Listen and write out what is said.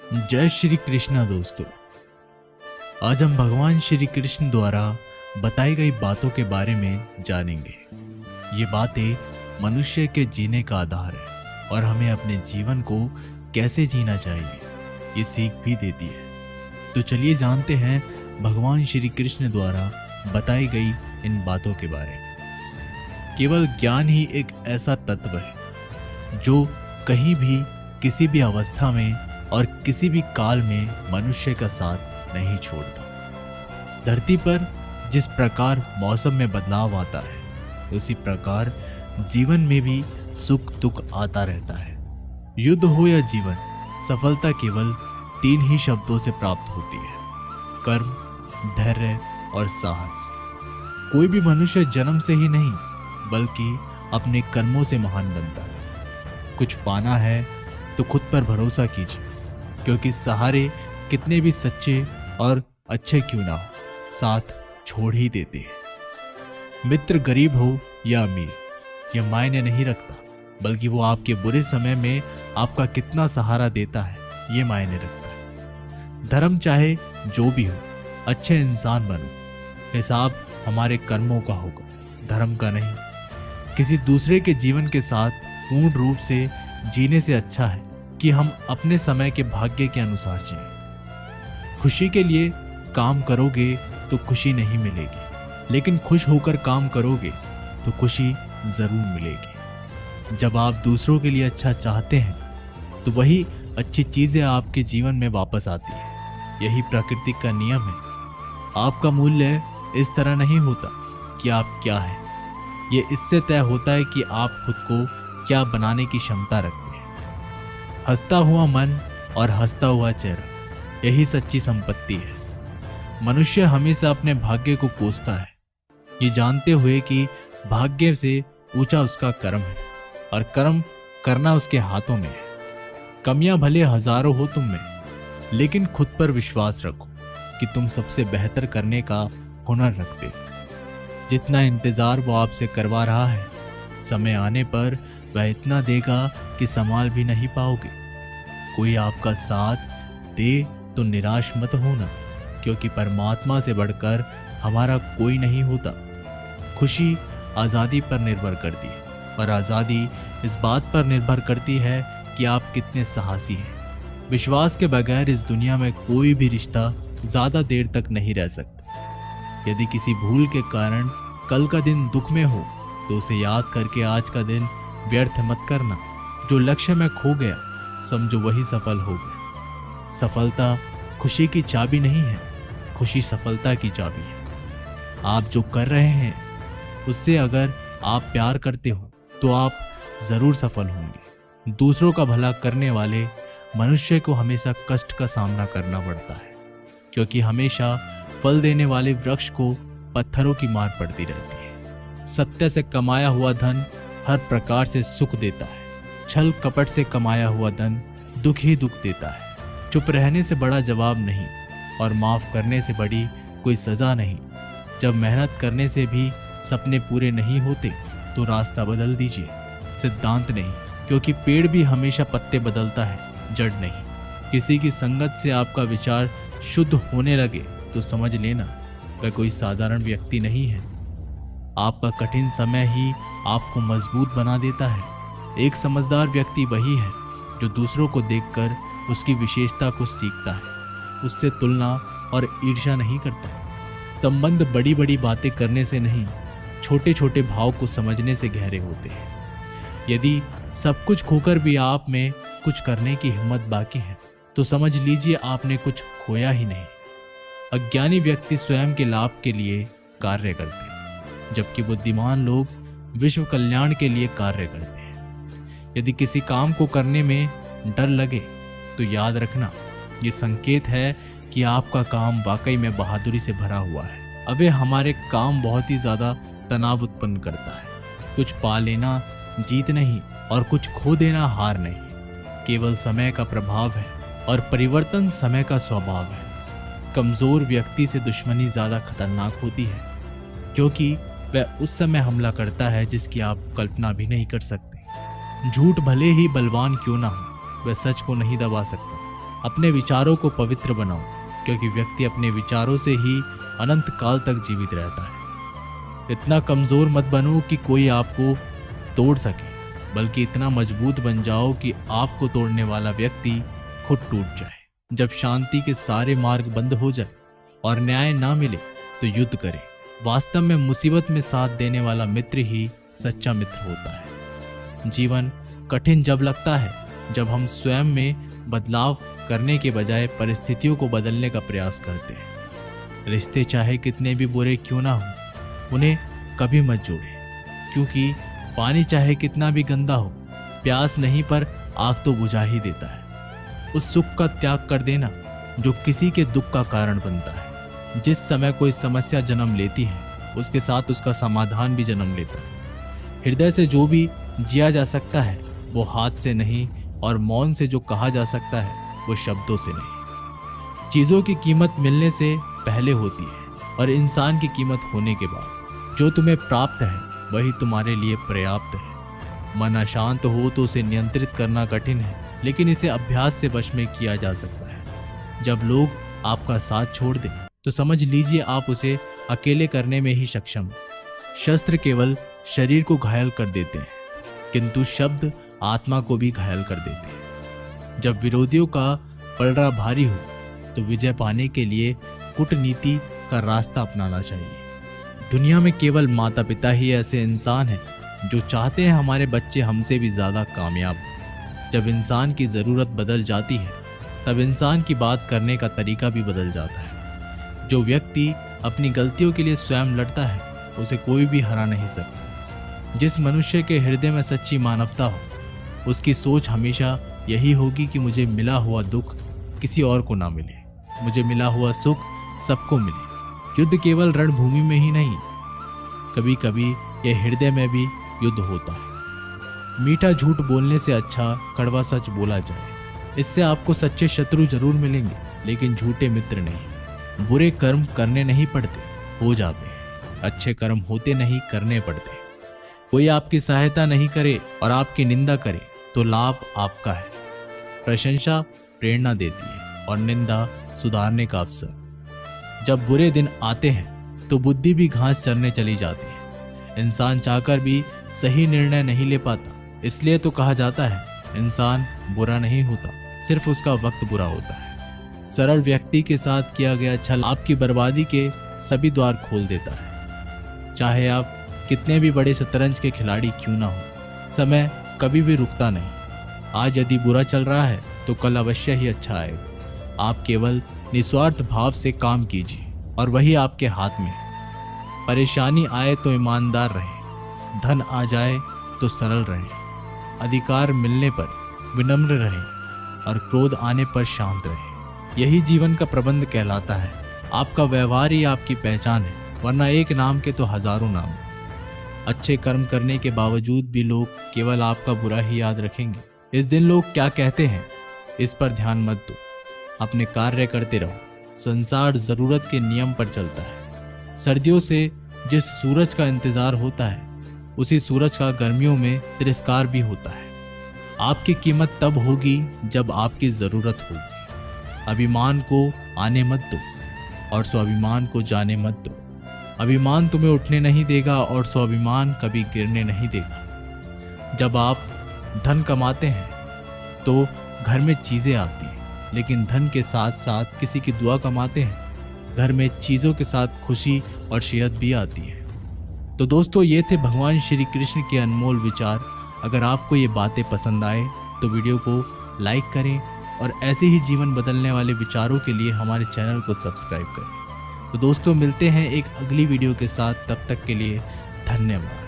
जय श्री कृष्णा दोस्तों। आज हम भगवान श्री कृष्ण द्वारा बताई गई बातों के बारे में जानेंगे। ये बातें मनुष्य के जीने का आधार है और हमें अपने जीवन को कैसे जीना चाहिए ये सीख भी देती है। तो चलिए जानते हैं भगवान श्री कृष्ण द्वारा बताई गई इन बातों के बारे में। केवल ज्ञान ही एक ऐसा तत्व है जो कहीं भी किसी भी अवस्था में और किसी भी काल में मनुष्य का साथ नहीं छोड़ता। धरती पर जिस प्रकार मौसम में बदलाव आता है उसी प्रकार जीवन में भी सुख दुख आता रहता है। युद्ध हो या जीवन, सफलता केवल 3 ही शब्दों से प्राप्त होती है: कर्म, धैर्य और साहस। कोई भी मनुष्य जन्म से ही नहीं बल्कि अपने कर्मों से महान बनता है। कुछ पाना है तो खुद पर भरोसा कीजिए, क्योंकि सहारे कितने भी सच्चे और अच्छे क्यों ना हो, साथ छोड़ ही देते हैं। मित्र गरीब हो या अमीर यह मायने नहीं रखता, बल्कि वो आपके बुरे समय में आपका कितना सहारा देता है ये मायने रखता है। धर्म चाहे जो भी हो, अच्छे इंसान बनो। हिसाब हमारे कर्मों का होगा, धर्म का नहीं। किसी दूसरे के जीवन के साथ पूर्ण रूप से जीने से अच्छा है कि हम अपने समय के भाग्य के अनुसार जिएं। खुशी के लिए काम करोगे तो खुशी नहीं मिलेगी, लेकिन खुश होकर काम करोगे तो खुशी जरूर मिलेगी। जब आप दूसरों के लिए अच्छा चाहते हैं तो वही अच्छी चीजें आपके जीवन में वापस आती है। यही प्रकृति का नियम है। आपका मूल्य इस तरह नहीं होता कि आप क्या हैं, ये इससे तय होता है कि आप खुद को क्या बनाने की क्षमता रखते हैं। हंसता हुआ मन और हंसता हुआ चेहरा, यही सच्ची संपत्ति है। मनुष्य हमेशा अपने भाग्य को कोसता है, ये जानते हुए कि भाग्य से ऊंचा उसका कर्म है और कर्म करना उसके हाथों में है। कमियां भले हजारों हो तुम में, लेकिन खुद पर विश्वास रखो कि तुम सबसे बेहतर करने का हुनर रखते हो। जितना इंतजार वो आपसे करवा रहा है, समय आने पर वह इतना देगा कि संभाल भी नहीं पाओगे। कोई आपका साथ दे तो निराश मत होना, क्योंकि परमात्मा से बढ़कर हमारा कोई नहीं होता। खुशी आज़ादी पर निर्भर करती है और आज़ादी इस बात पर निर्भर करती है कि आप कितने साहसी हैं। विश्वास के बगैर इस दुनिया में कोई भी रिश्ता ज़्यादा देर तक नहीं रह सकता। यदि किसी भूल के कारण कल का दिन दुख में हो तो उसे याद करके आज का दिन व्यर्थ मत करना। जो लक्ष्य में खो गया समझो वही सफल हो गया। सफलता खुशी की चाबी नहीं है, खुशी सफलता की चाबी है। आप जो कर रहे हैं उससे अगर आप प्यार करते हो तो आप जरूर सफल होंगे। दूसरों का भला करने वाले मनुष्य को हमेशा कष्ट का सामना करना पड़ता है, क्योंकि हमेशा फल देने वाले वृक्ष को पत्थरों की मार पड़ती रहती है। सत्य से कमाया हुआ धन हर प्रकार से सुख देता है, छल कपट से कमाया हुआ धन दुख ही दुख देता है। चुप रहने से बड़ा जवाब नहीं और माफ करने से बड़ी कोई सजा नहीं। जब मेहनत करने से भी सपने पूरे नहीं होते तो रास्ता बदल दीजिए, सिद्धांत नहीं, क्योंकि पेड़ भी हमेशा पत्ते बदलता है, जड़ नहीं। किसी की संगत से आपका विचार शुद्ध होने लगे तो समझ लेना वह कोई साधारण व्यक्ति नहीं है। आपका कठिन समय ही आपको मजबूत बना देता है। एक समझदार व्यक्ति वही है जो दूसरों को देखकर उसकी विशेषता को सीखता है, उससे तुलना और ईर्ष्या नहीं करता। संबंध बड़ी बड़ी बातें करने से नहीं, छोटे छोटे भाव को समझने से गहरे होते हैं। यदि सब कुछ खोकर भी आप में कुछ करने की हिम्मत बाकी है तो समझ लीजिए आपने कुछ खोया ही नहीं। अज्ञानी व्यक्ति स्वयं के लाभ के लिए कार्य करते हैं, जबकि बुद्धिमान लोग विश्व कल्याण के लिए कार्य करते हैं। यदि किसी काम को करने में डर लगे तो याद रखना ये संकेत है कि आपका काम वाकई में बहादुरी से भरा हुआ है। अबे हमारे काम बहुत ही ज्यादा तनाव उत्पन्न करता है। कुछ पा लेना जीत नहीं और कुछ खो देना हार नहीं, केवल समय का प्रभाव है और परिवर्तन समय का स्वभाव है। कमजोर व्यक्ति से दुश्मनी ज्यादा खतरनाक होती है, क्योंकि वह उस समय हमला करता है जिसकी आप कल्पना भी नहीं कर सकते। झूठ भले ही बलवान क्यों ना हो, वह सच को नहीं दबा सकता। अपने विचारों को पवित्र बनाओ, क्योंकि व्यक्ति अपने विचारों से ही अनंत काल तक जीवित रहता है। इतना कमज़ोर मत बनो कि कोई आपको तोड़ सके, बल्कि इतना मजबूत बन जाओ कि आपको तोड़ने वाला व्यक्ति खुद टूट जाए। जब शांति के सारे मार्ग बंद हो जाए और न्याय ना मिले तो युद्ध करें। वास्तव में मुसीबत में साथ देने वाला मित्र ही सच्चा मित्र होता है। जीवन कठिन जब लगता है जब हम स्वयं में बदलाव करने के बजाय परिस्थितियों को बदलने का प्रयास करते हैं। रिश्ते चाहे कितने भी बुरे क्यों ना हो, उन्हें कभी मत जोड़ें, क्योंकि पानी चाहे कितना भी गंदा हो, प्यास नहीं पर आग तो बुझा ही देता है। उस सुख का त्याग कर देना जो किसी के दुख का कारण बनता है। जिस समय कोई समस्या जन्म लेती है, उसके साथ उसका समाधान भी जन्म लेता है। हृदय से जो भी जिया जा सकता है वो हाथ से नहीं, और मौन से जो कहा जा सकता है वो शब्दों से नहीं। चीज़ों की कीमत मिलने से पहले होती है और इंसान की कीमत होने के बाद। जो तुम्हें प्राप्त है वही तुम्हारे लिए पर्याप्त है। मन अशांत हो तो उसे नियंत्रित करना कठिन है, लेकिन इसे अभ्यास से वश में किया जा सकता है। जब लोग आपका साथ छोड़ दें तो समझ लीजिए आप उसे अकेले करने में ही सक्षम हैं। शस्त्र केवल शरीर को घायल कर देते हैं, किंतु शब्द आत्मा को भी घायल कर देते हैं। जब विरोधियों का पलड़ा भारी हो तो विजय पाने के लिए कूटनीति का रास्ता अपनाना चाहिए। दुनिया में केवल माता पिता ही ऐसे इंसान हैं जो चाहते हैं हमारे बच्चे हमसे भी ज्यादा कामयाब हो। जब इंसान की जरूरत बदल जाती है तब इंसान की बात करने का तरीका भी बदल जाता है। जो व्यक्ति अपनी गलतियों के लिए स्वयं लड़ता है उसे कोई भी हरा नहीं सकता। जिस मनुष्य के हृदय में सच्ची मानवता हो उसकी सोच हमेशा यही होगी कि मुझे मिला हुआ दुख किसी और को ना मिले, मुझे मिला हुआ सुख सबको मिले। युद्ध केवल रणभूमि में ही नहीं, कभी कभी यह हृदय में भी युद्ध होता है। मीठा झूठ बोलने से अच्छा कड़वा सच बोला जाए। इससे आपको सच्चे शत्रु जरूर मिलेंगे, लेकिन झूठे मित्र नहीं। बुरे कर्म करने नहीं पड़ते, हो जाते हैं। अच्छे कर्म होते नहीं, करने पड़ते हैं। कोई आपकी सहायता नहीं करे और आपकी निंदा करे तो लाभ आपका है। प्रशंसा प्रेरणा देती है और निंदा सुधारने का अवसर। जब बुरे दिन आते हैं तो बुद्धि भी घास चरने चली जाती है। इंसान चाहकर भी सही निर्णय नहीं ले पाता, इसलिए तो कहा जाता है इंसान बुरा नहीं होता, सिर्फ उसका वक्त बुरा होता है। सरल व्यक्ति के साथ किया गया छल आपकी बर्बादी के सभी द्वार खोल देता है। चाहे आप कितने भी बड़े शतरंज के खिलाड़ी क्यों ना हो, समय कभी भी रुकता नहीं। आज यदि बुरा चल रहा है तो कल अवश्य ही अच्छा आएगा। आप केवल निस्वार्थ भाव से काम कीजिए और वही आपके हाथ में है। परेशानी आए तो ईमानदार रहें, धन आ जाए तो सरल रहें, अधिकार मिलने पर विनम्र रहें और क्रोध आने पर शांत रहें। यही जीवन का प्रबंध कहलाता है। आपका व्यवहार ही आपकी पहचान है, वरना एक नाम के तो हजारों नाम हैं। अच्छे कर्म करने के बावजूद भी लोग केवल आपका बुरा ही याद रखेंगे। इस दिन लोग क्या कहते हैं इस पर ध्यान मत दो, अपने कार्य करते रहो। संसार जरूरत के नियम पर चलता है। सर्दियों से जिस सूरज का इंतजार होता है उसी सूरज का गर्मियों में तिरस्कार भी होता है। आपकी कीमत तब होगी जब आपकी जरूरत होगी। अभिमान को आने मत दो और स्वाभिमान को जाने मत दो। अभिमान तुम्हें उठने नहीं देगा और स्वाभिमान कभी गिरने नहीं देगा। जब आप धन कमाते हैं तो घर में चीज़ें आती हैं, लेकिन धन के साथ साथ किसी की दुआ कमाते हैं, घर में चीज़ों के साथ खुशी और सेहत भी आती है। तो दोस्तों, ये थे भगवान श्री कृष्ण के अनमोल विचार। अगर आपको ये बातें पसंद आए तो वीडियो को लाइक करें और ऐसे ही जीवन बदलने वाले विचारों के लिए हमारे चैनल को सब्सक्राइब करें। तो दोस्तों, मिलते हैं एक अगली वीडियो के साथ। तब तक के लिए धन्यवाद।